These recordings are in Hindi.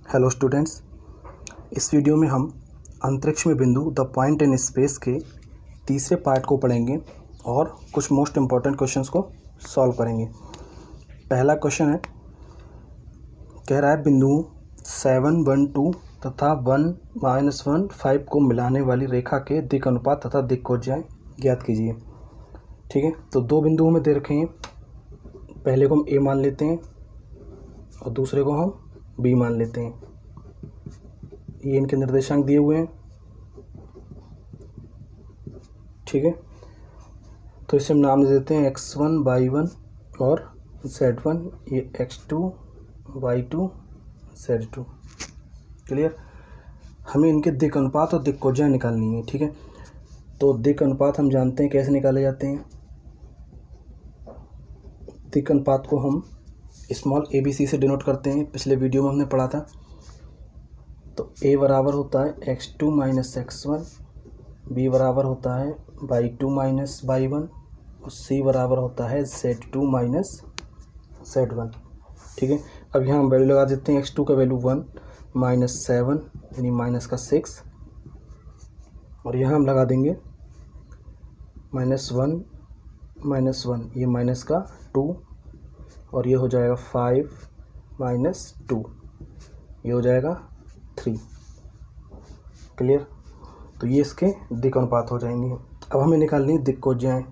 हेलो स्टूडेंट्स, इस वीडियो में हम अंतरिक्ष में बिंदु द पॉइंट इन स्पेस के तीसरे पार्ट को पढ़ेंगे और कुछ मोस्ट इम्पॉर्टेंट क्वेश्चंस को सॉल्व करेंगे। पहला क्वेश्चन है, कह रहा है बिंदुओं 7, 1, 2 तथा 1, -1, 5 को मिलाने वाली रेखा के दिक् अनुपात तथा दिक् कोज्याएं ज्ञात कीजिए। ठीक है, तो दो बिंदुओं में दे रखे हैं, पहले को हम ए मान लेते हैं और दूसरे को हम बी मान लेते हैं। ये इनके निर्देशांक दिए हुए हैं। ठीक है, तो इसे हम नाम दे देते हैं x1, y1 और z1, ये x2, y2, z2। क्लियर। हमें इनके दिक् अनुपात और दिक् कोज्याएं निकालनी है। ठीक है, तो दिक् अनुपात हम जानते हैं कैसे निकाले जाते हैं। दिक् अनुपात को हम स्मॉल ABC से डिनोट करते हैं, पिछले वीडियो में हमने पढ़ा था। तो A बराबर होता है x2 - x1, B बराबर होता है y2 - y1 और C बराबर होता है z2 - z1। ठीक है, अब यहाँ हम वैल्यू लगा देते हैं। x2 का वैल्यू 1 -7 यानी माइनस का 6, और यहाँ हम लगा देंगे -1 -1, ये माइनस का 2, और ये हो जाएगा 5 - 2, ये हो जाएगा 3। क्लियर। तो ये इसके दिक् अनुपात हो जाएंगे। अब हमें निकालनी है दिक् कोज्याएं।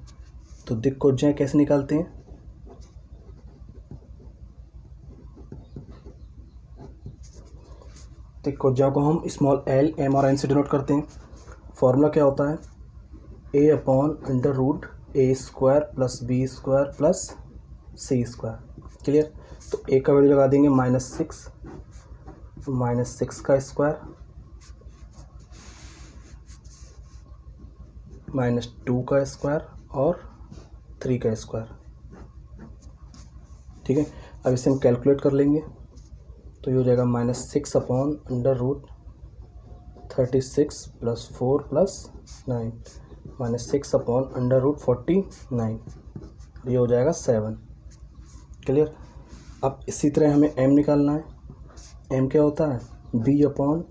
तो दिक् कोज्याएं कैसे निकालते हैं? दिक् कोज्याओं को हम स्मॉल l, m और n से डिनोट करते हैं। फॉर्मूला क्या होता है? a/√a² + b² + c²। क्लियर। तो a का वैल्यू लगा देंगे -6, -6 का स्क्वायर, -2 का स्क्वायर और 3 का स्क्वायर। ठीक है, अब इसे हम कैलकुलेट कर लेंगे। तो ये हो जाएगा -6/36 + 4 + 9, -6/√49, ये हो जाएगा 7। क्लियर। अब इसी तरह हमें m निकालना है। m क्या होता है? b/√a²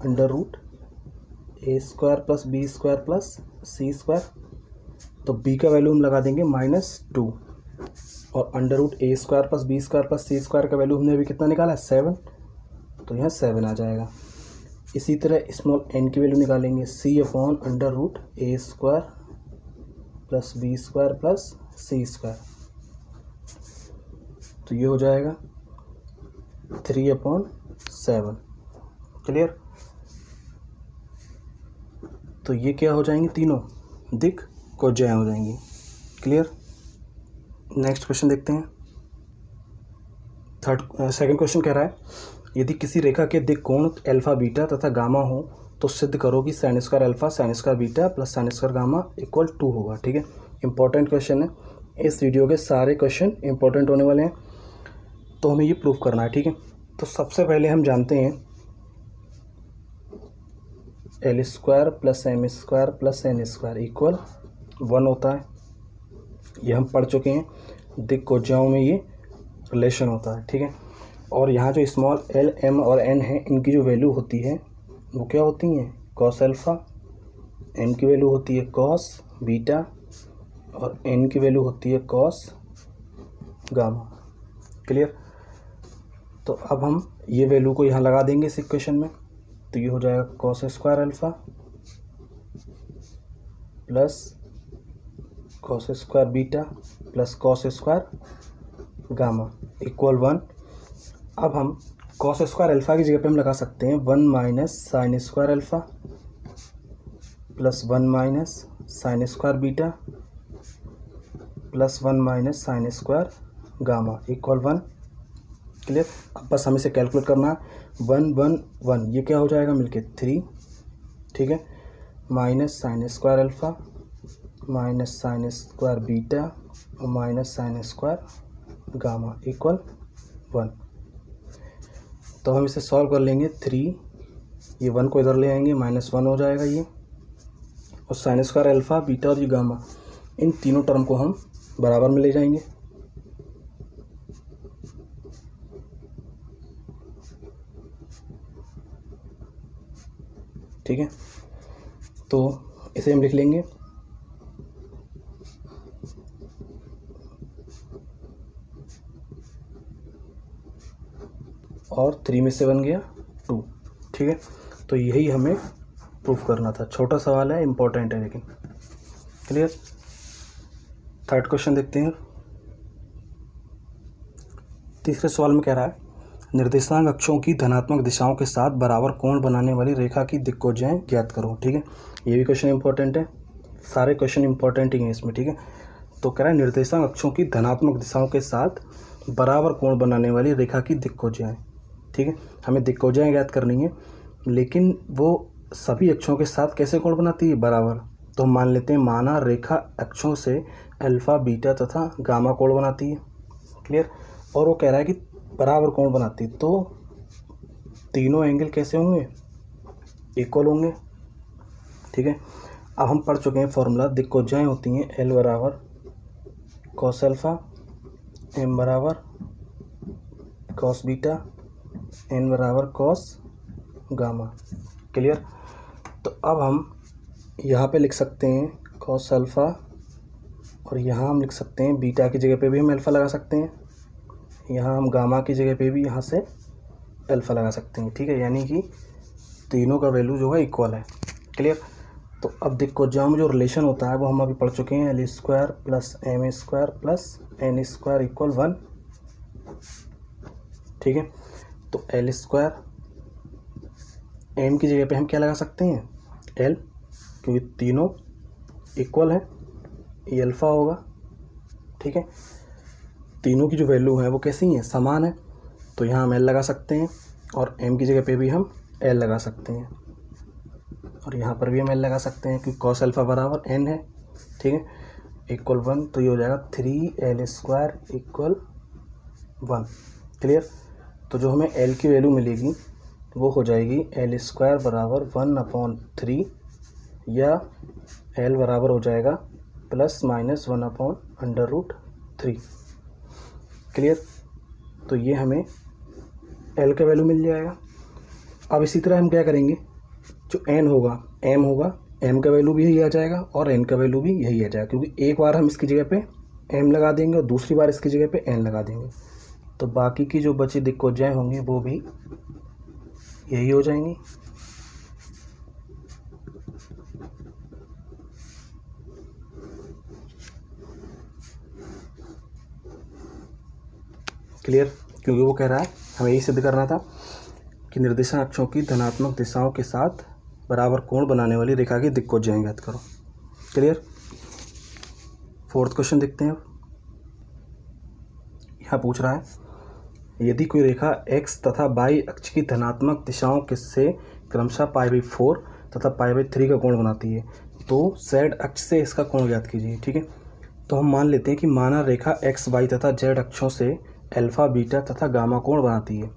+ b² + c²। तो b का वैल्यू हम लगा देंगे -2, और √a² + b² + c² का वैल्यू हमने अभी कितना निकाला है? 7। तो यहाँ 7 आ जाएगा। इसी तरह स्मॉल n की वैल्यू निकालेंगे, c/√a² + b² + c²। तो ये हो जाएगा 3/7। क्लियर। तो ये क्या हो जाएंगे? तीनों दिक् कोज्याएं हो जाएंगी। क्लियर। नेक्स्ट क्वेश्चन देखते हैं। सेकंड क्वेश्चन कह रहा है, यदि किसी रेखा के दिक् कोण अल्फा, बीटा तथा गामा हो तो सिद्ध करो कि sin² alpha sin² beta + sin² gamma = 2 होगा। ठीक है, इंपॉर्टेंट क्वेश्चन है। इस वीडियो के सारे क्वेश्चन इंपॉर्टेंट होने वाले हैं, तो हमें ये प्रूफ करना है। ठीक है, तो सबसे पहले हम जानते हैं l² + m² + n² = 1 होता है। ये हम पढ़ चुके हैं, दिक् कोज्याओं में ये रिलेशन होता है। ठीक है, और यहाँ जो स्मॉल l, m और n है, इनकी जो वैल्यू होती है वो क्या होती हैं? cos अल्फ़ा, m की वैल्यू होती है cos बीटा और n की वैल्यू होती है cos गामा। क्लियर। तो अब हम ये वैल्यू को यहाँ लगा देंगे इस इक्वेशन में। तो ये हो जाएगा cos² alpha + cos² beta + cos² gamma = 1। अब हम cos² अल्फ़ा की जगह पे हम लगा सकते हैं 1 - sin² alpha + 1 - sin² beta + 1 - sin² gamma = 1। Clear. अब बस हमें इसे कैलकुलेट करना है। 1 1 1, ये क्या हो जाएगा मिलके 3। ठीक है, -sin² अल्फ़ा -sin² बीटा और -sin² गामा = 1। तो हम इसे सॉल्व कर लेंगे। 3, ये 1 को इधर ले आएंगे, -1 हो जाएगा ये, और sin² अल्फ़ा, बीटा और ये गामा, इन तीनों टर्म को हम बराबर में ले जाएंगे। ठीक है, तो इसे हम लिख लेंगे और 3 में से बन गया 2। ठीक है, तो यही हमें प्रूफ करना था। छोटा सवाल है, इम्पोर्टेंट है लेकिन। क्लियर। थर्ड क्वेश्चन देखते हैं। तीसरे सवाल में कह रहा है निर्देशांक अक्षों की धनात्मक दिशाओं के साथ बराबर कोण बनाने वाली रेखा की दिक्कोजाएं ज्ञात करो। ठीक है, ये भी क्वेश्चन इंपॉर्टेंट है, सारे क्वेश्चन इंपॉर्टेंट ही हैं इसमें। ठीक है, तो कह रहा है निर्देशांक अक्षों की धनात्मक दिशाओं के साथ बराबर कोण बनाने वाली रेखा की दिक्कोजाएं। ठीक है, हमें दिक्कोजाएं ज्ञात करनी है, लेकिन वो सभी अक्षों के साथ कैसे कोण बनाती है? बराबर। तो हम मान लेते हैं माना रेखा अक्षों से अल्फा, बीटा तथा गामा कोण बनाती है। क्लियर। और वो कह रहा है कि बराबर कोण बनाती है, तो तीनों एंगल कैसे होंगे? इक्वल होंगे। ठीक है, अब हम पढ़ चुके हैं फॉर्मूला। दिक्कोजाएं होती हैं एल बराबर कॉस अल्फा, एम बराबर कॉस बीटा, एन बराबर कॉस गामा। क्लियर। तो अब हम यहाँ पे लिख सकते हैं कॉस अल्फ़ा, और यहाँ हम लिख सकते हैं बीटा की जगह पे भी हम अल्फ़ा लगा सकते हैं, यहाँ हम गामा की जगह पे भी यहाँ से अल्फ़ा लगा सकते हैं। ठीक है, यानी कि तीनों का वैल्यू जो है इक्वल है। क्लियर। तो अब दिक्कोजाओं में जो रिलेशन होता है वो हम अभी पढ़ चुके हैं, L square plus M square plus N square equal 1। ठीक है, तो एल स्क्वायर, एम की जगह पे हम क्या लगा सकते हैं? एल, क्योंकि तीनों इक्वल है, ये अल्फ़ा होगा। ठीक है, तीनों की जो वैल्यू है वो कैसी है? समान है, तो यहाँ हम एल लगा सकते हैं, और एम की जगह पे भी हम एल लगा सकते हैं, और यहाँ पर भी हम एल लगा सकते हैं, क्योंकि कॉस अल्फ़ा बराबर एन है। ठीक है, इक्वल 1, तो ये हो जाएगा 3 L² इक्वल 1। क्लियर। तो जो हमें एल की वैल्यू मिलेगी वो हो जाएगी L² बराबर 1/3, या एल बराबर हो जाएगा ±1/√3। क्लियर। तो ये हमें एल का वैल्यू मिल जाएगा। अब इसी तरह हम क्या करेंगे, जो एन होगा, एम होगा, एम का वैल्यू भी यही आ जाएगा और एन का वैल्यू भी यही आ जाएगा, क्योंकि एक बार हम इसकी जगह पे एम लगा देंगे और दूसरी बार इसकी जगह पे एन लगा देंगे, तो बाकी की जो बची दिक्कोजाएं होंगी वो भी यही हो जाएंगी। क्लियर। क्योंकि वो कह रहा है हमें यही सिद्ध करना था कि निर्देशांक अक्षों की धनात्मक दिशाओं के साथ बराबर कोण बनाने वाली रेखा की दिक्कोजाएं ज्ञात करो। क्लियर। फोर्थ क्वेश्चन देखते हैं। यहाँ पूछ रहा है यदि कोई रेखा x तथा y अक्ष की धनात्मक दिशाओं के से क्रमशः π/4 तथा π/3 का कोण बनाती है, तो z अक्ष से इसका कोण ज्ञात कीजिए। ठीक है, तो हम मान लेते हैं कि माना रेखा x, y तथा z अक्षों से अल्फ़ा, बीटा तथा गामा कोण बनाती है।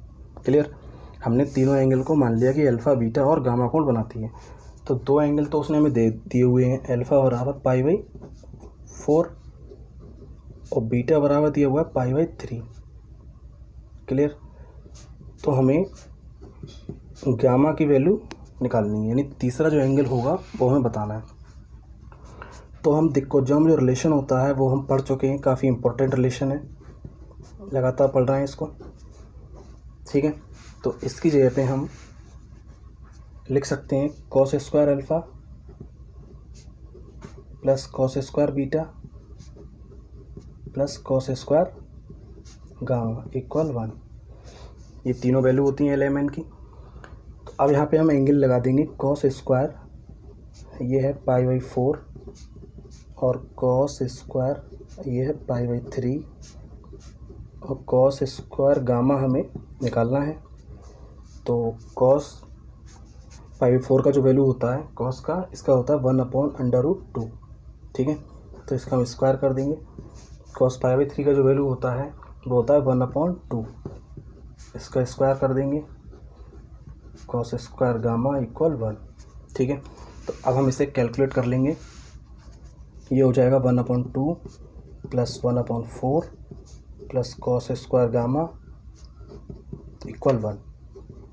क्लियर। हमने तीनों एंगल को मान लिया कि अल्फ़ा, बीटा और गामा कोण बनाती है, तो दो एंगल तो उसने हमें दे दिए हुए हैं, अल्फ़ा बराबर π/4 और बीटा बराबर दिया हुआ है π/3। क्लियर। तो हमें गामा की वैल्यू निकालनी है, यानी तीसरा जो एंगल होगा वो हमें बताना है। तो हम दिक्कोजाओं में जो रिलेशन होता है वो हम पढ़ चुके हैं, काफ़ी इंपॉर्टेंट रिलेशन है, लगातार पढ़ रहे हैं इसको। ठीक है, तो इसकी जगह पे हम लिख सकते हैं cos square alpha plus cos square beta plus cos square gamma equal 1। ये तीनों वैल्यू होती हैं एलिमेंट की। तो अब यहाँ पे हम एंगल लगा देंगे कॉस स्क्वायर, ये है π/4, और कॉस स्क्वायर ये है π/3, और कॉस स्क्वायर गामा हमें निकालना है। तो कॉस π/4 का जो वैल्यू होता है कॉस का, इसका होता है 1/√2। ठीक है, तो इसका हम स्क्वायर कर देंगे। कॉस π/3 का जो वैल्यू होता है वो होता है 1/2, इसका स्क्वायर कर देंगे। Cos square gamma equal 1। ठीक है, तो अब हम इसे कैलकुलेट कर लेंगे। ये हो जाएगा 1/2 plus 1/4 plus cos square gamma equal 1।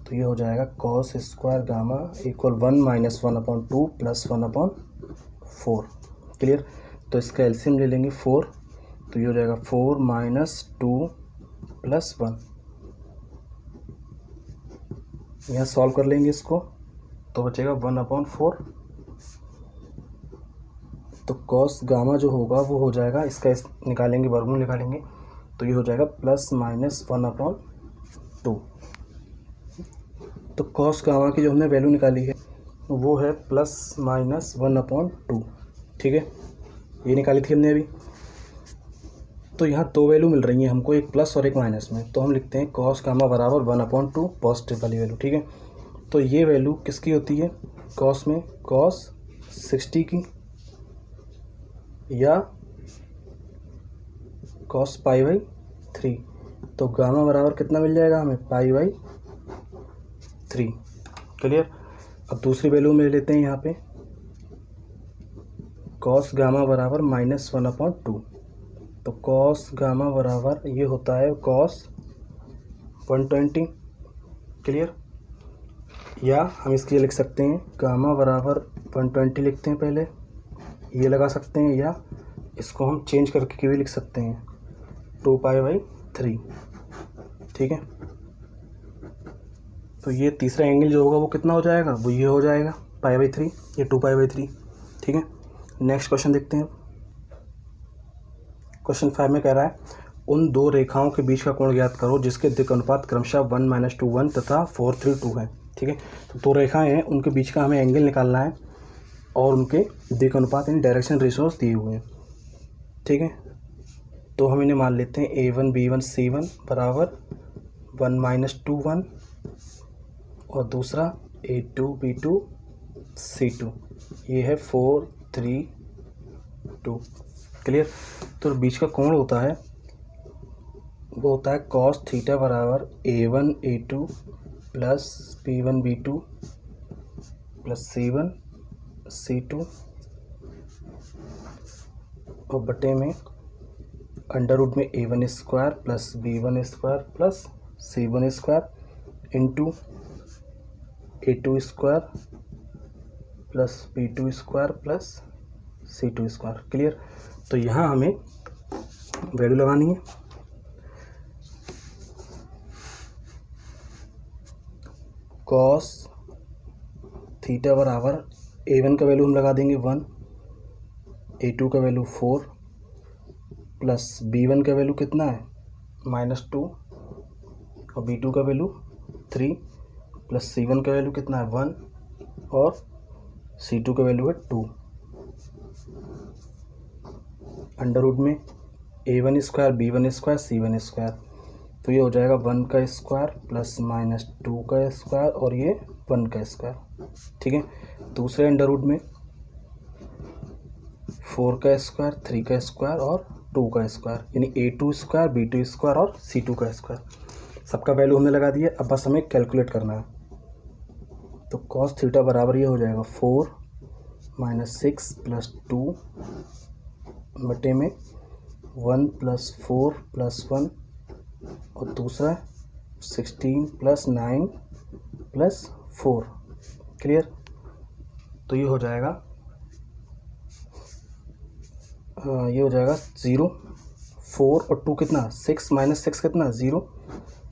तो तो ये हो जाएगा cos square gamma equal 1 minus 1/2 plus 1/4। Clear. तो इसका एलसीएम ले लेंगे 4, तो ये हो जाएगा 4 माइनस 2 प्लस 1। यहाँ सॉल्व कर लेंगे इसको, तो बचेगा 1/4। तो कॉस गामा जो होगा वो हो जाएगा, इसका निकालेंगे, वर्गमूल निकालेंगे, तो ये हो जाएगा प्लस माइनस 1/2। तो कॉस गामा की जो हमने वैल्यू निकाली है वो है प्लस माइनस 1/2। ठीक है, ये निकाली थी हमने अभी। तो यहाँ दो वैल्यू मिल रही हैं हमको, एक प्लस और एक माइनस में, तो हम लिखते हैं कॉस गामा बराबर 1/2 पॉजिटिव वाली वैल्यू। ठीक है, तो ये वैल्यू किसकी होती है कॉस में, कॉस 60 की या कॉस π/3। तो गामा बराबर कितना मिल जाएगा हमें, π/3। क्लियर। अब दूसरी वैल्यू में लेते हैं यहाँ पे, कॉस गामा बराबर -1/2। तो कॉस गामा बराबर ये होता है कॉस 120। क्लियर। या हम इसके लिए लिख सकते हैं गामा बराबर 120 लिखते हैं, पहले ये लगा सकते हैं, या इसको हम चेंज करके भी लिख सकते हैं 2π/3। ठीक है, तो ये तीसरा एंगल जो होगा वो कितना हो जाएगा, वो ये हो जाएगा π/3, ये 2π/3। ठीक है, नेक्स्ट क्वेश्चन देखते हैं। क्वेश्चन 5 में कह रहा है उन दो रेखाओं के बीच का कोण ज्ञात करो जिसके दिक् अनुपात क्रमशः 1 - 2 1 तथा 4 3 2 है। ठीक है, तो दो रेखाएं हैं, उनके बीच का हमें एंगल निकालना है और उनके दिक् अनुपात इन डायरेक्शन रेशोज दिए हुए हैं। ठीक है, तो हम इन्हें मान लेते हैं A1 B1 C1 बराबर 1 - 2 1 और दूसरा A2 B2 C2, ये है 4 3 2। क्लियर। तो बीच का कोण होता है वो होता है कॉस थीटा बराबर A1 A2 plus B1 B2 plus C1 C2 और बटे में अंडर रूट में A1 square plus B1 square plus C1 square into A2 square plus B2 square plus C2 square. Clear. तो यहाँ हमें वैल्यू लगानी है, कॉस थीटा बराबर A1 का वैल्यू हम लगा देंगे 1, A2 का वैल्यू 4 प्लस B1 का वैल्यू कितना है -2 और B2 का वैल्यू 3 प्लस C1 का वैल्यू कितना है 1 और C2 का वैल्यू है 2। अंडर रूट में A1 square B1 square C1 square, तो ये हो जाएगा 1 का स्क्वायर प्लस -2 का स्क्वायर और ये 1 का स्क्वायर। ठीक है, दूसरे अंडर रूट में 4 का स्क्वायर 3 का स्क्वायर और 2 का स्क्वायर, यानी A2 स्क्वायर B2 स्क्वायर और C2 का स्क्वायर। सबका वैल्यू हमने लगा दिया, अब बस हमें कैलकुलेट करना है। तो कॉस थीटा बराबर ये हो जाएगा 4 - 6 + 2 बटे में 1 + 4 + 1 और दूसरा 16 + 9 + 4। क्लियर। तो ये हो जाएगा ये हो जाएगा 0 4 और 2 कितना 6 - 6 कितना 0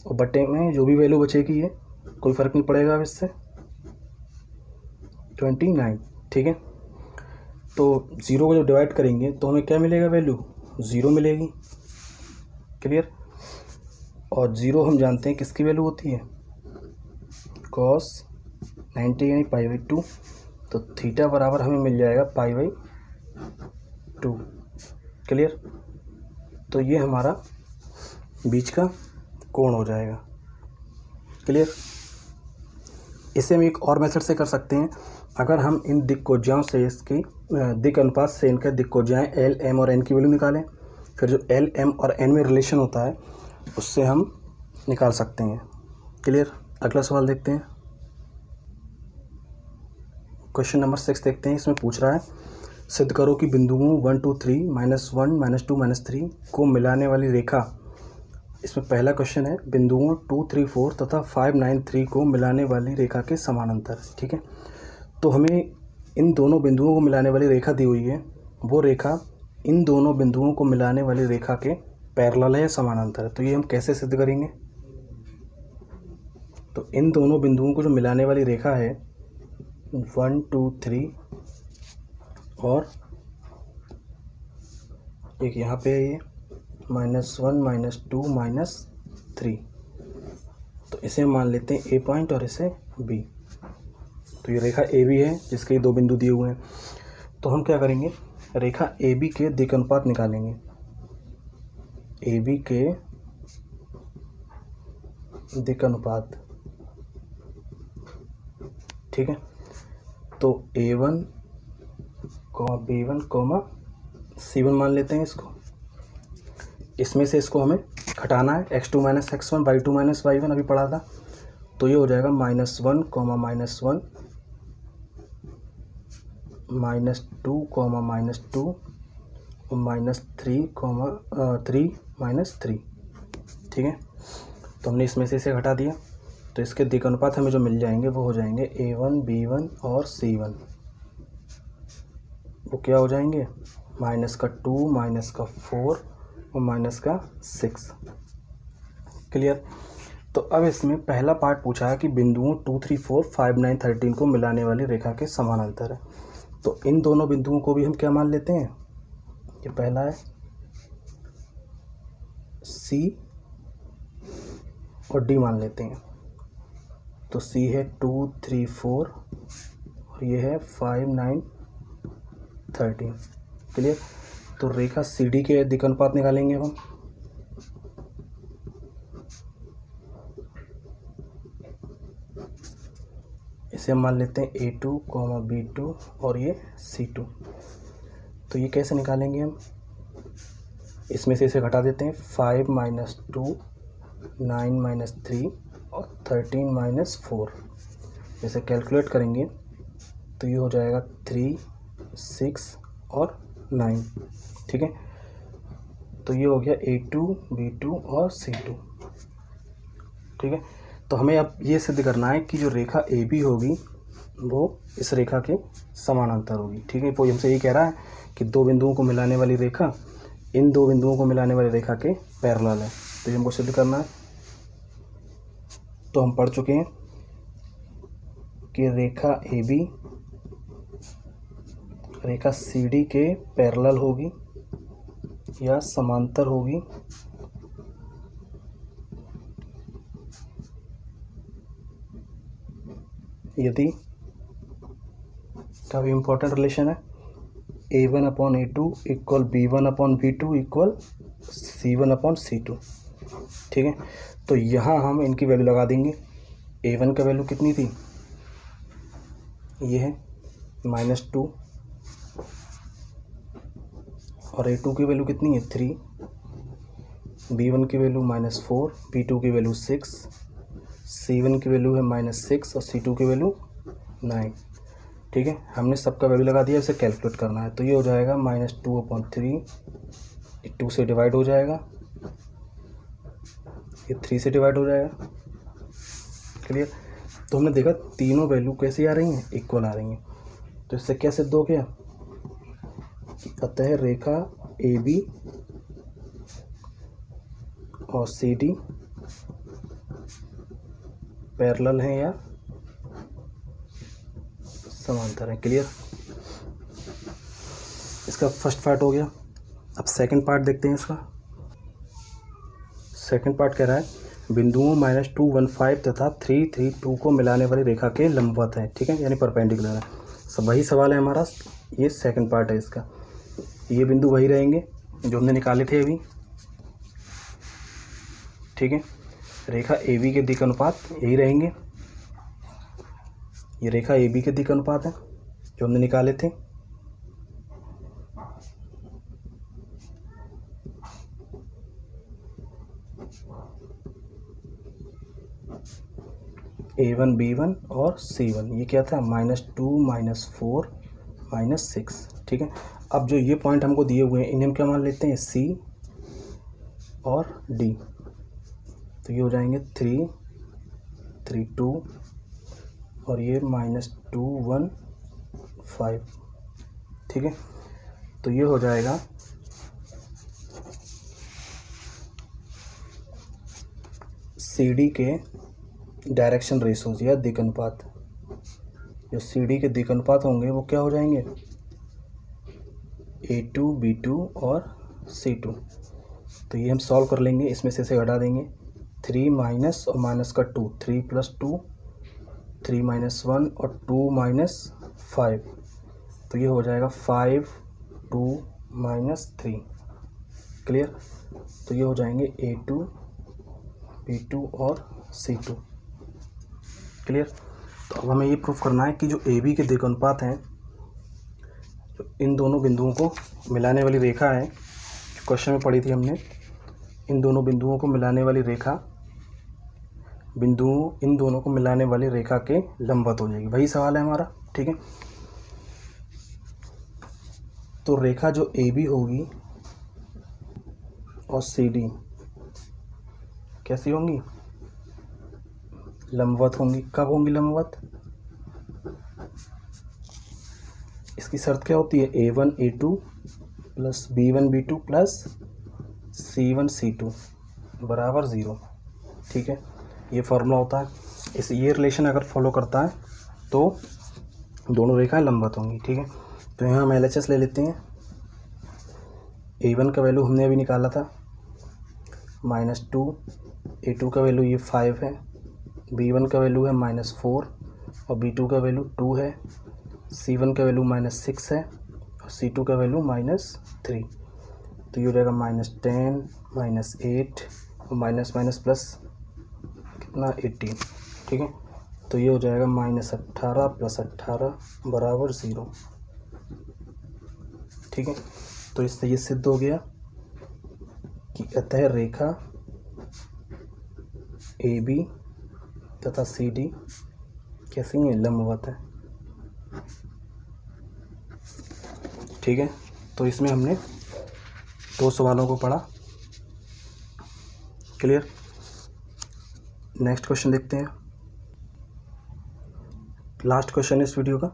और बटे में जो भी वैल्यू बचेगी ये कोई फ़र्क नहीं पड़ेगा अब इससे 29। ठीक है, तो 0 को जब डिवाइड करेंगे तो हमें क्या मिलेगा, वैल्यू 0 मिलेगी। क्लियर। और 0 हम जानते हैं किसकी वैल्यू होती है, कॉस 90 यानी π/2। तो थीटा बराबर हमें मिल जाएगा π/2। क्लियर। तो ये हमारा बीच का कोण हो जाएगा। क्लियर। इसे हम एक और मेथड से कर सकते हैं, अगर हम इन दिक्कोज्याओं से इसकी दिक् अनुपात से इनके दिक्कोज्याएं L M और N की वैल्यू निकालें, फिर जो L M और N में रिलेशन होता है उससे हम निकाल सकते हैं। क्लियर। अगला सवाल देखते हैं, क्वेश्चन नंबर 6 देखते हैं। इसमें पूछ रहा है सिद्ध करो कि बिंदुओं 1 2 3 -1 -2 -3 को मिलाने वाली रेखा इसमें पहला क्वेश्चन है बिंदुओं 2, 3, 4 तथा 5, 9, 3 को मिलाने वाली रेखा के समानांतर, ठीक है। तो हमें इन दोनों बिंदुओं को मिलाने वाली रेखा दी हुई है, वो रेखा इन दोनों बिंदुओं को मिलाने वाली रेखा के पैरेलल है या समानांतर है। तो ये हम कैसे सिद्ध करेंगे? तो इन दोनों बिंदुओं को जो मिलाने वाली रेखा है 1, 2, 3 और एक यहाँ पे है ये -1, -2, -3, तो इसे मान लेते हैं ए पॉइंट और इसे बी। तो ये रेखा ए बी है जिसके दो बिंदु दिए हुए हैं। तो हम क्या करेंगे, रेखा ए बी के दिक् अनुपात निकालेंगे। ए बी के दिक् अनुपात, ठीक है। तो A1, B1, C1 मान लेते हैं इसको। इसमें से इसको हमें घटाना है, x2 - x1, y2 - y1 अभी पढ़ा था। तो ये हो जाएगा -1, -1, -2, -2, -3, -3, ठीक है। तो हमने इसमें से इसे घटा दिया, तो इसके दिक् अनुपात हमें जो मिल जाएंगे वो हो जाएंगे A1, B1 और C1। वो क्या हो जाएंगे, -2, -4 और -6। क्लियर। तो अब इसमें पहला पार्ट पूछा है कि बिंदुओं 2, 3, 4, 5, 9, 13 को मिलाने वाली रेखा के समानांतर है। तो इन दोनों बिंदुओं को भी हम क्या मान लेते हैं, ये पहला है C और D मान लेते हैं। तो C है 2, 3, 4 और ये है 5, 9, 13। क्लियर। तो रेखा CD के दिक् अनुपात निकालेंगे अब हम। इसे हम मान लेते हैं A2, B2 और ये C2। तो ये कैसे निकालेंगे हम, इसमें से इसे घटा देते हैं, 5 - 2, 9 - 3 और 13 - 4। जैसे कैलकुलेट करेंगे तो ये हो जाएगा 3, 6 और 9, ठीक है। तो ये हो गया A2, B2 और C2, ठीक है। तो हमें अब ये सिद्ध करना है कि जो रेखा AB होगी वो इस रेखा के समानांतर होगी, ठीक है। वो हमसे ये कह रहा है कि दो बिंदुओं को मिलाने वाली रेखा इन दो बिंदुओं को मिलाने वाली रेखा के पैरेलल है। तो ये हमको सिद्ध करना है। तो हम पढ़ चुके हैं कि रेखा AB रेखा CD के पैरेलल होगी या समांतर होगी यदि, काफ़ी इंपॉर्टेंट रिलेशन है, A1/A2 = B1/B2 = C1/C2, ठीक है। तो यहाँ हम इनकी वैल्यू लगा देंगे। A1 का वैल्यू कितनी थी, ये है -2 और A2 की वैल्यू कितनी है 3, B1 की वैल्यू -4, B2 की वैल्यू 6, C1 की वैल्यू है -6 और C2 की वैल्यू 9, ठीक है। हमने सबका वैल्यू लगा दिया, इसे कैलकुलेट करना है। तो ये हो जाएगा -2/3, 2 से डिवाइड हो जाएगा, ये 3 से डिवाइड हो जाएगा। क्लियर। तो हमने देखा तीनों वैल्यू कैसी आ रही हैं, इक्वल आ रही हैं। तो इससे क्या सिद्ध हो गया, अतः रेखा AB और CD पैरेलल हैं या समांतर हैं। क्लियर। इसका फर्स्ट पार्ट हो गया। अब सेकंड पार्ट देखते हैं इसका। सेकंड पार्ट कह रहा है बिंदुओं -2, 1, 5 तथा 3, 3, 2 को मिलाने वाली रेखा के लंबवत है, ठीक है, यानी परपेंडिकुलर है। सब वही सवाल है हमारा, ये सेकंड पार्ट है इसका। ये बिंदु वही रहेंगे जो हमने निकाले थे अभी, ठीक है। रेखा AB के दिक् अनुपात यही रहेंगे, ये रेखा AB के दिक् अनुपात है जो हमने निकाले थे। A1, B1 और C1, ये क्या था, -2, -4, -6, ठीक है। अब जो ये पॉइंट हमको दिए हुए हैं इन्हें हम क्या मान लेते हैं, C और D, तो ये हो जाएंगे 3 3 2 और ये -2 1 5। ठीक है, तो ये हो जाएगा CD के डायरेक्शन रेशोज या दिक् अनुपात। जो CD के दिक् अनुपात होंगे वो क्या हो जाएंगे, A2 B2 और C2। तो ये हम सॉल्व कर लेंगे, इसमें से घटा देंगे 3 माइनस और माइनस का 2, 3 + 2 3 - 1 और 2 - 5। तो ये हो जाएगा 5 2 - 3। क्लियर। तो ये हो जाएंगे A2 B2 और C2। क्लियर। तो अब हमें ये प्रूफ करना है कि जो AB के दिक् अनुपात हैं, जो इन दोनों बिंदुओं को मिलाने वाली रेखा है, जो क्वेश्चन में पढ़ी थी हमने, इन दोनों बिंदुओं को मिलाने वाली रेखा इन दोनों को मिलाने वाली रेखा के लंबवत हो जाएगी। वही सवाल है हमारा। ठीक है, तो रेखा जो AB होगी और CD कैसी होंगी, लंबवत होंगी। कब होंगी लंबवत, इसकी शर्त क्या होती है, A1 A2 plus B1 B2 plus C1 C2 बराबर 0। ठीक है, ये फॉर्मूला होता है। ये रिलेशन अगर फॉलो करता है तो दोनों रेखाएं लंबवत होंगी। ठीक है, तो यहाँ हम LHS ले लेते हैं। A1 का वैल्यू हमने अभी निकाला था -2, A2 का वैल्यू ये 5 है, B1 का वैल्यू है -4 और B2 का वैल्यू 2 है, C1 का वैल्यू -6 है और C2 का वैल्यू -3। तो ये हो जाएगा -10 -8 और माइनस प्लस कितना 18। ठीक है, तो ये हो जाएगा -18 + 18 बराबर 0। ठीक है, तो इससे ये सिद्ध हो गया कि अतः रेखा AB तथा CD कैसी है, लंबवत है। ठीक है, तो इसमें हमने 2 सवालों को पढ़ा। क्लियर। नेक्स्ट क्वेश्चन देखते हैं, लास्ट क्वेश्चन इस वीडियो का।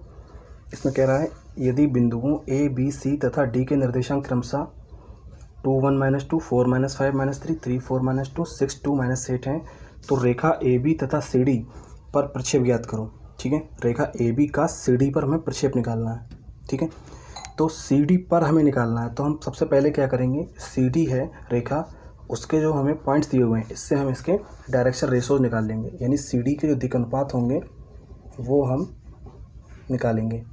इसमें कह रहा है यदि बिंदुओं A B C तथा D के निर्देशांक क्रमशः 2 1 - 2 4 - 5 - 3 3 4 - 2 6 2 - 8 हैं, तो रेखा AB तथा CD पर प्रक्षेप ज्ञात करो। ठीक है, रेखा AB का CD पर हमें प्रक्षेप निकालना है। ठीक है, तो CD पर हमें निकालना है, तो हम सबसे पहले क्या करेंगे, CD है रेखा, उसके जो हमें पॉइंट्स दिए हुए हैं, इससे हम इसके डायरेक्शन रेशोज निकाल लेंगे। यानी CD के जो दिक् अनुपात होंगे वो हम निकालेंगे।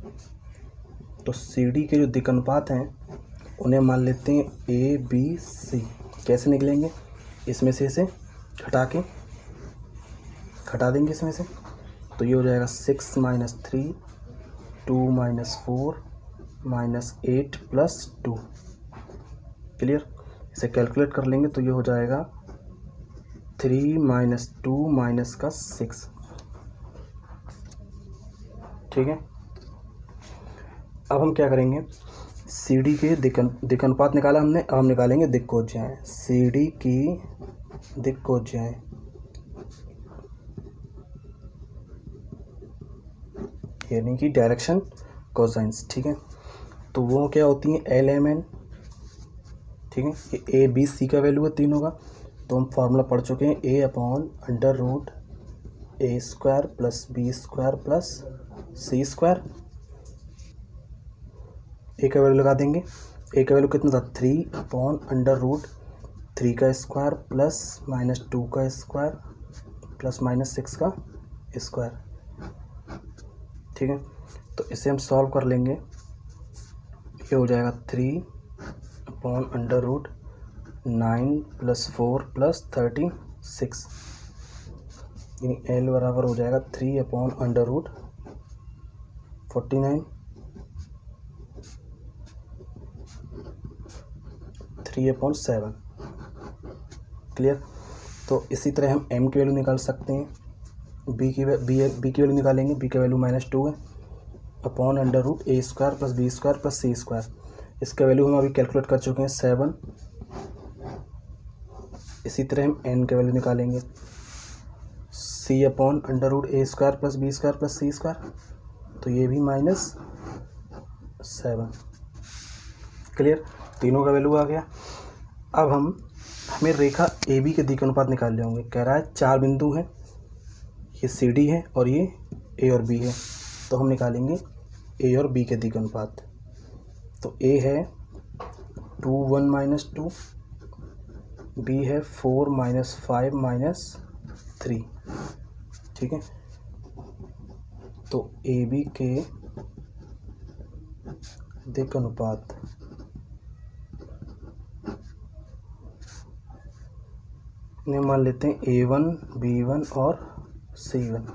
तो CD के जो दिक् अनुपात हैं उन्हें मान लेते हैं ABC। कैसे निकलेंगे, इसमें से इसे घटा देंगे इसमें से। तो ये हो जाएगा 6 - 3 2 - 4 -8 + 2। क्लियर। इसे कैलकुलेट कर लेंगे तो ये हो जाएगा 3 - 2 - का 6। ठीक है, अब हम क्या करेंगे, CD के दिक् अनुपात निकाला हमने, अब हम निकालेंगे दिक्कोज्याएं। CD की दिक्कोज्याएं, यानी कि डायरेक्शन कोसाइंस। ठीक है, तो वो क्या होती हैं, LMN। ठीक है, ये ABC का वैल्यू है तीनों का, तो हम फार्मूला पढ़ चुके हैं, A/√A² + B² + C²। A का वैल्यू लगा देंगे। A का वैल्यू कितना था, 3/√3 का स्क्वायर प्लस -2 का स्क्वायर प्लस -6 का स्क्वायर। ठीक है, तो इसे हम सॉल्व कर लेंगे। ये हो जाएगा 3/√9 + 4 + 36, यानी L बराबर हो जाएगा 3/√49 3/7। क्लियर। तो इसी तरह हम M की वैल्यू निकाल सकते हैं। B की वैल्यू निकालेंगे। B का वैल्यू -2 है /√A² + B² + C²। इसका वैल्यू हम अभी कैलकुलेट कर चुके हैं 7 इसी तरह हम n के वैल्यू निकालेंगे, c upon under root a square plus b square plus c square, तो ये भी -7। क्लियर, तीनों का वैल्यू आ गया। अब हमें रेखा ए बी के दिक् अनुपात निकालने होंगे। कह रहा है 4 बिंदु हैं, ये सी डी है और ये ए और बी है, तो हम निकालेंगे ए और बी के दिक् अनुपात। तो ए है 2 1 -2, बी है 4 -5 -3, ठीक है। तो ए बी के दिक् अनुपात ने मान लेते हैं A1 B1 और C1,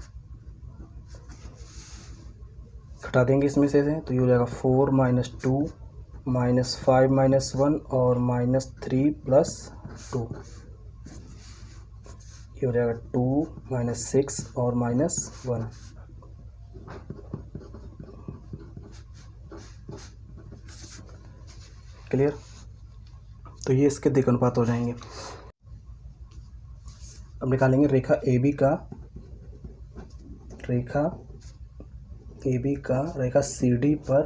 घटा देंगे इसमें से, तो ये हो जाएगा 4 -2 -5 -1 और -3 + 2, ये हो जाएगा 2 -6 और -1। क्लियर, तो ये इसके दिक् अनुपात हो जाएंगे। अब निकालेंगे रेखा ए बी का रेखा सी डी पर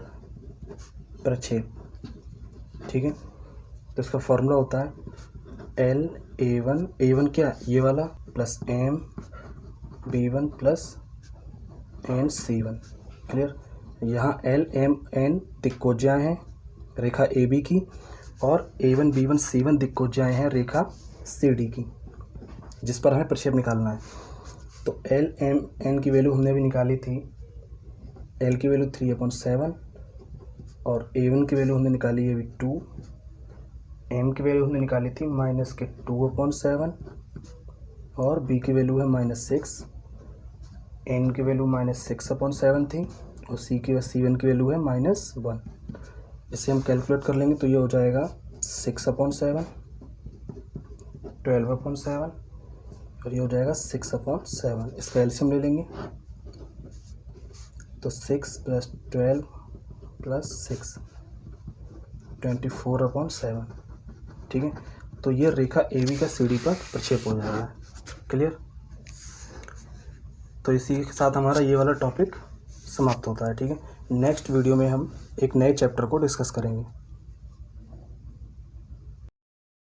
प्रक्षेप, ठीक है। तो इसका फॉर्मूला होता है A1 क्या, ये वाला, plus M B1 plus N C1। Clear, यहाँ L M N दिक्कोज्याएँ हैं रेखा ए बी की, और A1 B1 C1 दिक्कोज्याएँ हैं रेखा सी डी की, जिस पर हमें प्रक्षेप निकालना है। तो L M N की वैल्यू हमने भी निकाली थी, L की वैल्यू 3/7 और A1 की वैल्यू हमने निकाली है 2, M की वैल्यू हमने निकाली थी -2/7 और B की वैल्यू है -6, N की वैल्यू -6/7 थी और C1 की वैल्यू है -1। इसे हम कैलकुलेट कर लेंगे तो ये हो जाएगा 6/7, 12/7 और ये हो जाएगा 6/7। इसका एलसीएम ले लेंगे तो 6 + 12 + 6 24/7, ठीक है। तो ये रेखा ए बी का सी डी पर प्रक्षेप हो जाएगा। क्लियर, तो इसी के साथ हमारा ये वाला टॉपिक समाप्त होता है, ठीक है। नेक्स्ट वीडियो में हम एक नए चैप्टर को डिस्कस करेंगे।